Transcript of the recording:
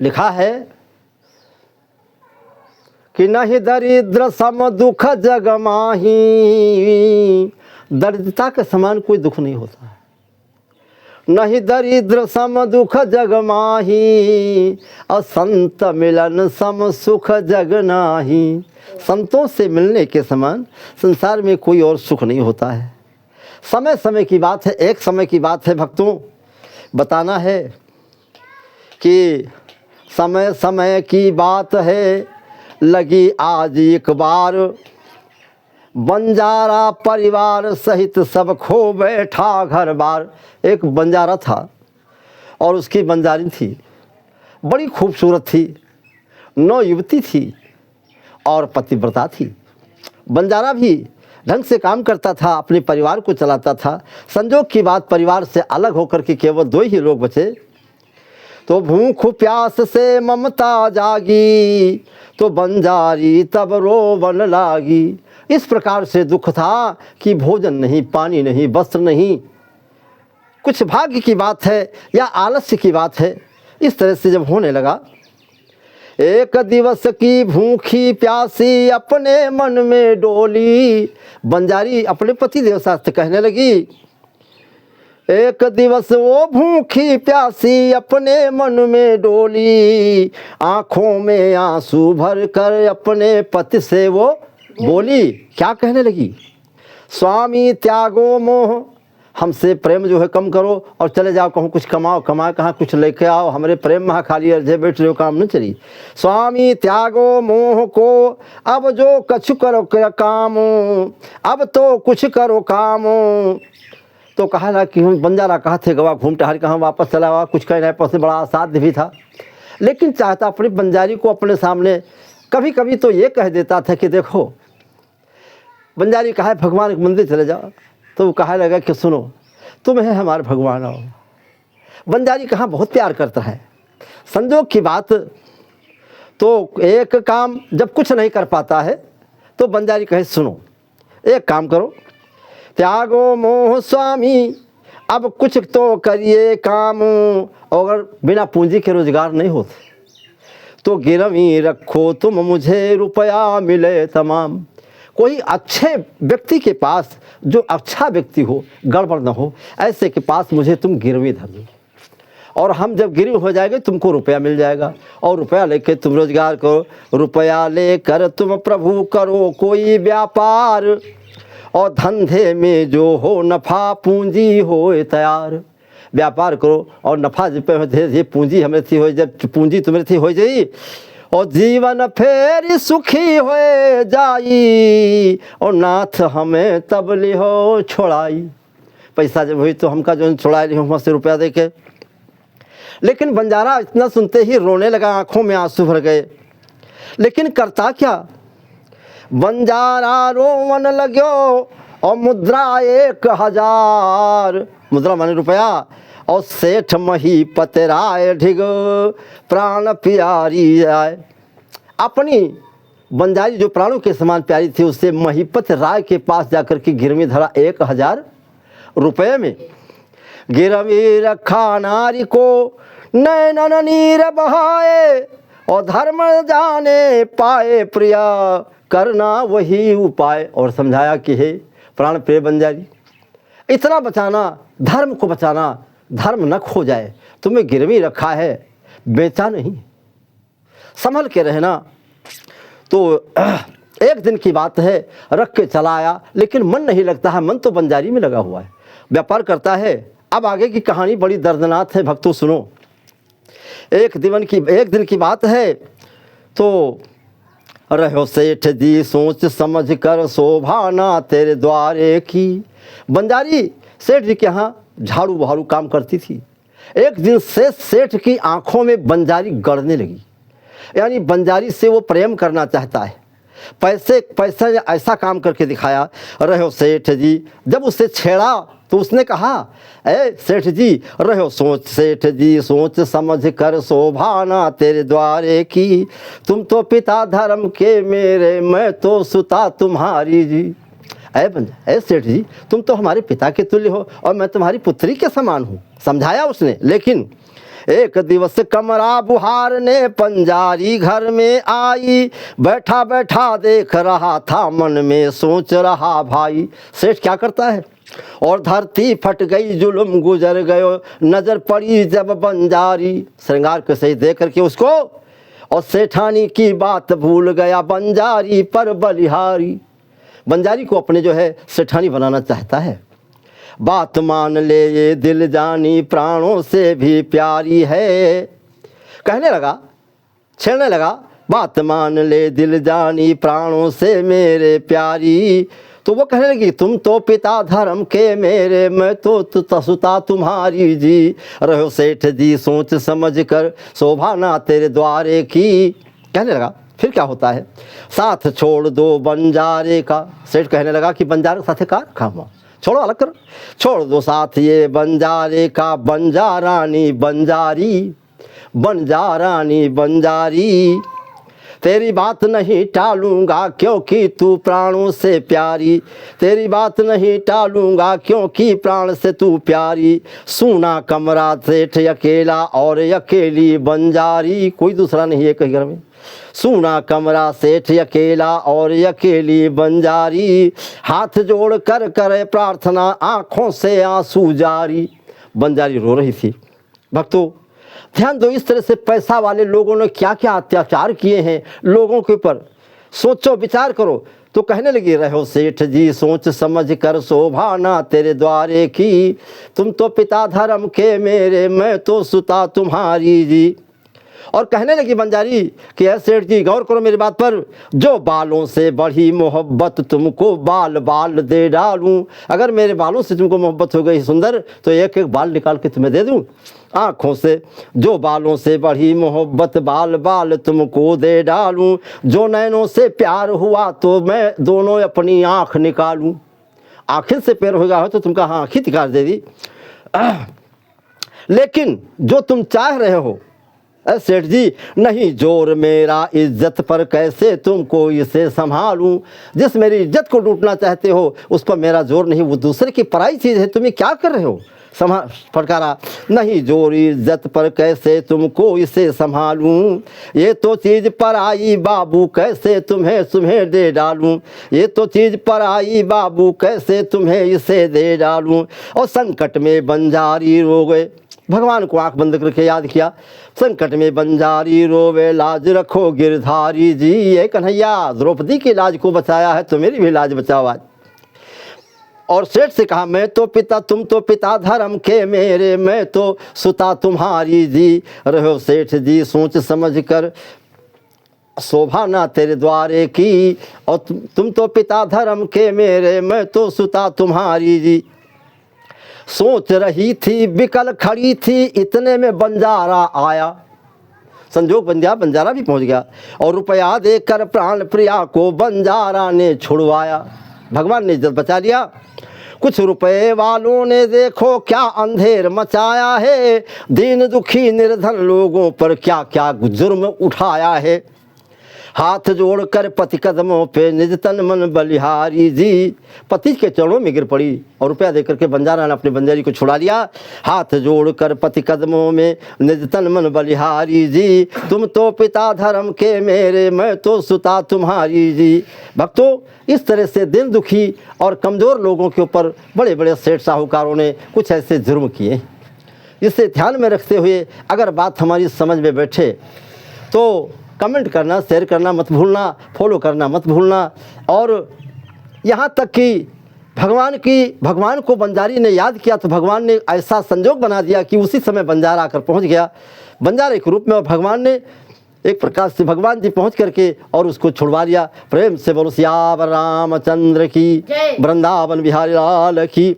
लिखा है कि नहीं दरिद्र सम दुख जग माही, दरिद्रता के समान कोई दुख नहीं होता है। नहीं दरिद्र सम दुख जग माही, और संत मिलन सम सुख जग नाही। संतों से मिलने के समान संसार में कोई और सुख नहीं होता है। समय समय की बात है, एक समय की बात है भक्तों, बताना है कि समय समय की बात है, लगी आज एक बार, बंजारा परिवार सहित सब खो बैठा घर बार। एक बंजारा था और उसकी बंजारी थी, बड़ी खूबसूरत थी, 9 युवती थी और पतिव्रता थी। बंजारा भी ढंग से काम करता था, अपने परिवार को चलाता था। संजोग की बात, परिवार से अलग होकर के केवल 2 ही लोग बचे। तो भूख प्यास से ममता जागी, तो बंजारी तब रोवन लागी। इस प्रकार से दुख था कि भोजन नहीं, पानी नहीं, वस्त्र नहीं। कुछ भाग्य की बात है या आलस्य की बात है। इस तरह से जब होने लगा, एक दिवस की भूखी प्यासी अपने मन में डोली। बंजारी अपने पति देव से कहने लगी, एक दिवस वो भूखी प्यासी अपने मन में डोली, आँखों में आंसू भर कर अपने पति से वो बोली। क्या कहने लगी? स्वामी त्यागो मोह, हमसे प्रेम जो है कम करो और चले जाओ, कहूँ कुछ कमाओ, कमा कहाँ कुछ लेके आओ, हमारे प्रेम में खाली अर्जे बैठ रहे हो, काम न चली। स्वामी त्यागो मोह को, अब जो कछु करो काम, अब तो कुछ करो काम। तो कहा ना कि हम बंजारा कहा थे गवा घूम टहल कहाँ वापस चला हुआ, कुछ कहने पर से बड़ा असाध्य भी था, लेकिन चाहता अपनी बंजारी को अपने सामने। कभी कभी तो ये कह देता था कि देखो, बंजारी कहा भगवान के मंदिर चले जाओ, तो वो कहा लगा कि सुनो तुम है हमारे भगवान आओ। बंजारी कहाँ बहुत प्यार करता है। संजोग की बात, तो एक काम जब कुछ नहीं कर पाता है तो बंजारी कहे सुनो एक काम करो, त्यागो मोह स्वामी, अब कुछ तो करिए काम। अगर बिना पूंजी के रोजगार नहीं होते तो गिरवी रखो तुम मुझे, रुपया मिले तमाम। कोई अच्छे व्यक्ति के पास, जो अच्छा व्यक्ति हो, गड़बड़ न हो, ऐसे के पास मुझे तुम गिरवी धर दो, और हम जब गिरवी हो जाएंगे तुमको रुपया मिल जाएगा, और रुपया लेकर तुम रोजगार करो। रुपया लेकर तुम प्रभु करो कोई व्यापार, और धंधे में जो हो नफ़ा पूंजी हो तैयार। व्यापार करो और नफ़ा जे पूंजी हमें थी हो, जब पूंजी तुम्हें थी हो जाई, और जीवन फेर सुखी हो जाई, और नाथ हमें तब लिहो छोड़ाई। पैसा जब हुई तो हमका जो छोड़ा ली हम से रुपया दे के। लेकिन बंजारा इतना सुनते ही रोने लगा, आंखों में आंसू भर गए। लेकिन करता क्या, बंजारा रोवन लगो, और मुद्रा 1000, मुद्रा माने रुपया, और सेठ मही पतराय ढिग प्राण प्यारी आए। अपनी बंजारी जो प्राणों के समान प्यारी थी, उससे महीपत राय के पास जाकर के गिरवी धरा 1000 रुपये में। गिरवी रखा नारी को, नैनन नीर बहाए, और धर्म जाने पाए प्रिया, करना वही उपाय। और समझाया कि हे प्राण प्रिय बंजारी, इतना बचाना, धर्म को बचाना, धर्म न खो जाए। तुम्हें गिरवी रखा है, बेचा नहीं, संभल के रहना। तो एक दिन की बात है, रख के चला आया, लेकिन मन नहीं लगता है, मन तो बंजारी में लगा हुआ है, व्यापार करता है। अब आगे की कहानी बड़ी दर्दनाक है भक्तों, सुनो। एक दिन की बात है, तो रहो सेठ जी सोच समझ कर, शोभा ना तेरे द्वारे की। बंजारी सेठ जी के यहाँ झाड़ू बहारू काम करती थी। एक दिन से सेठ की आंखों में बंजारी गड़ने लगी, यानी बंजारी से वो प्रेम करना चाहता है। पैसा ऐसा काम करके दिखाया। रहो सेठ जी, जब उससे छेड़ा तो उसने कहा, ए सेठ जी रहो सोच, सेठ जी सोच समझ कर, शोभा ना तेरे द्वारे की। तुम तो पिता धर्म के मेरे, मैं तो सुता तुम्हारी जी। ऐ सेठ जी, तुम तो हमारे पिता के तुल्य हो और मैं तुम्हारी पुत्री के समान हूँ, समझाया उसने। लेकिन एक दिवस कमरा बुहार ने पंजारी घर में आई, बैठा बैठा देख रहा था मन में सोच रहा भाई। सेठ क्या करता है, और धरती फट गई जुल्म गुजर गयो, नजर पड़ी जब बंजारी। श्रृंगार के सही देख करके उसको, और सेठानी की बात भूल गया बंजारी पर बलिहारी। बंजारी को अपने जो है सेठानी बनाना चाहता है। बात मान ले ये दिल जानी प्राणों से भी प्यारी है, कहने लगा, छेड़ने लगा, बात मान ले दिल जानी प्राणों से मेरे प्यारी। तो वो कहने लगी, तुम तो पिता धर्म के मेरे, मैं तो सुता तुम्हारी जी। रहो सेठ जी सोच समझ कर, शोभा ना तेरे द्वारे की। कहने लगा फिर क्या होता है, साथ छोड़ दो बंजारे का। सेठ कहने लगा कि बंजारे के साथ क्या रखा हुआ, छोड़ो, अलग करो, छोड़ दो साथ ये बंजारे का। बंजारानी बंजारी, बंजारानी बंजारी, तेरी बात नहीं टालूंगा क्योंकि तू प्राणों से प्यारी। तेरी बात नहीं टालूंगा क्योंकि प्राण से तू प्यारी। सूना कमरा सेठ अकेला और अकेली बंजारी, कोई दूसरा नहीं है कहीं घर में। सूना कमरा सेठ अकेला और अकेली बंजारी, हाथ जोड़ कर करे प्रार्थना आँखों से आंसू जारी। बंजारी रो रही थी। भक्तों ध्यान दो, इस तरह से पैसा वाले लोगों ने क्या क्या अत्याचार किए हैं लोगों के ऊपर, सोचो विचार करो। तो कहने लगी, रहो सेठ जी सोच समझ कर, शोभा ना तेरे द्वारे की। तुम तो पिता धर्म के मेरे, मैं तो सुता तुम्हारी जी। और कहने लगी बंजारी कि है सेठ जी गौर करो मेरी बात पर, जो बालों से बढ़ी मोहब्बत तुमको बाल बाल दे डालूं। अगर मेरे बालों से तुमको मोहब्बत हो गई सुंदर, तो एक एक बाल निकाल के तुम्हें दे दूं। आँखों से, जो बालों से बढ़ी मोहब्बत बाल बाल तुमको दे डालूं। जो नैनों से प्यार हुआ तो मैं दोनों अपनी आँख निकालूं। आखिर से प्यार होगा तो तुमका हाँ आँखी निकाल दे दी। लेकिन जो तुम चाह रहे हो सेठ जी, नहीं जोर मेरा इज्जत पर, कैसे तुमको इसे संभालूं। जिस मेरी इज्जत को लूटना चाहते हो उस पर मेरा जोर नहीं, वो दूसरे की पराई चीज़ है, तुम्हें क्या कर रहे हो। फटकारा, नहीं जोर इज्जत पर कैसे तुमको इसे संभालूं। ये तो चीज़ पर आई बाबू कैसे तुम्हें दे डालूं। ये तो चीज़ पर आई बाबू कैसे तुम्हें इसे दे डालूं। और संकट में बंजारी रो गए, भगवान को आंख बंद करके याद किया। संकट में बंजारी रोवे लाज रखो गिरधारी जी। ये कन्हैया द्रौपदी की लाज को बचाया है तो मेरी भी लाज बचाओ आज। और सेठ से कहा, मैं तो पिता, तुम तो पिता धर्म के मेरे, मैं तो सुता तुम्हारी जी। रहो सेठ जी सोच समझ कर, शोभा ना तेरे द्वारे की। और तुम तो पिता धर्म के मेरे, मैं तो सुता तुम्हारी जी। सोच रही थी बिकल खड़ी थी, इतने में बंजारा आया। संजोग बंजारा भी पहुंच गया और रुपया देकर प्राण प्रिया को बंजारा ने छुड़वाया। भगवान ने इज्जत बचा लिया। कुछ रुपए वालों ने देखो क्या अंधेर मचाया है। दीन दुखी निर्धन लोगों पर क्या क्या जुर्म उठाया है। हाथ जोड़कर पति कदमों पे निज तन मन बलिहारी जी। पति के चरणों में गिर पड़ी और रुपया देकर के बंजारा ने अपनी बंजारी को छुड़ा लिया। हाथ जोड़कर पति कदमों में निज तन मन बलिहारी जी। तुम तो पिता धर्म के मेरे, मैं तो सुता तुम्हारी जी। भक्तों इस तरह से दिल दुखी और कमज़ोर लोगों के ऊपर बड़े बड़े सेठ साहूकारों ने कुछ ऐसे जुर्म किए। इसे ध्यान में रखते हुए अगर बात हमारी समझ में बैठे तो कमेंट करना, शेयर करना मत भूलना, फॉलो करना मत भूलना। और यहाँ तक कि भगवान को बंजारी ने याद किया तो भगवान ने ऐसा संजोग बना दिया कि उसी समय बंजारा आकर पहुँच गया बंजारे के रूप में। और भगवान ने एक प्रकार से भगवान जी पहुँच करके और उसको छुड़वा लिया। प्रेम से बोलो सियावर रामचंद्र की, वृंदावन बिहारी लाल की।